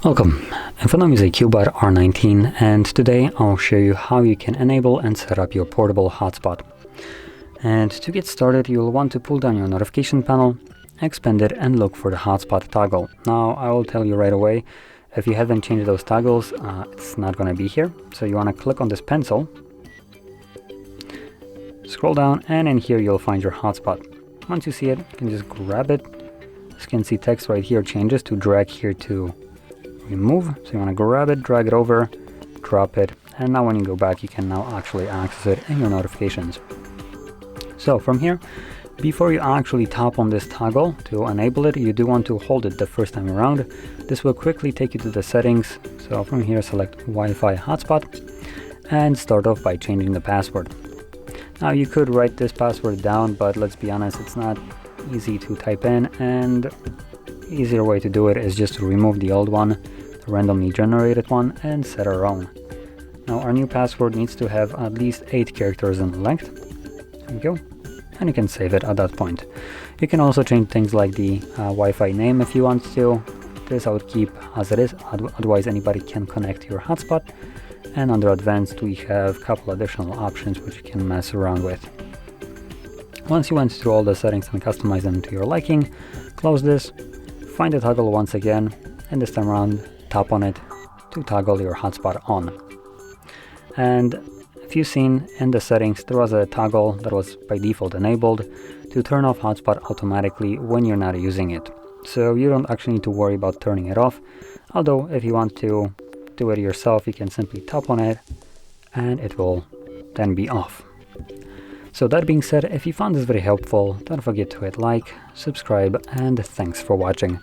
Welcome, in front of me is a CUBOT R19 and today I'll show you how you can enable and set up your portable hotspot. And to get started you'll want to pull down your notification panel, expand it and look for the hotspot toggle. Now I will tell you right away, if you haven't changed those toggles, it's not going to be here. So you want to click on this pencil, scroll down and in here you'll find your hotspot. Once you see it, you can just grab it. As you can see, text right here changes to drag here to remove. So you want to grab it, drag it over, drop it, and now when you go back you can now actually access it in your notifications. So from here, before you actually tap on this toggle to enable it, you do want to hold it the first time around. This will quickly take you to the settings. So from here select Wi-Fi hotspot and start off by changing the password. Now you could write this password down, but let's be honest, it's not easy to type in, and easier way to do it is just to remove the old one, the randomly generated one, and set our own. Now our new password needs to have at least 8 characters in length. There we go. And you can save it at that point. You can also change things like the Wi-Fi name if you want to. This I would keep as it is, otherwise anybody can connect to your hotspot. And under advanced we have a couple additional options which you can mess around with. Once you went through all the settings and customize them to your liking, close this, find the toggle once again, and this time around tap on it to toggle your hotspot on. And if you've seen in the settings, there was a toggle that was by default enabled to turn off hotspot automatically when you're not using it. So you don't actually need to worry about turning it off, although if you want to do it yourself, you can simply tap on it and it will then be off. So that being said, if you found this very helpful, don't forget to hit like, subscribe, and thanks for watching.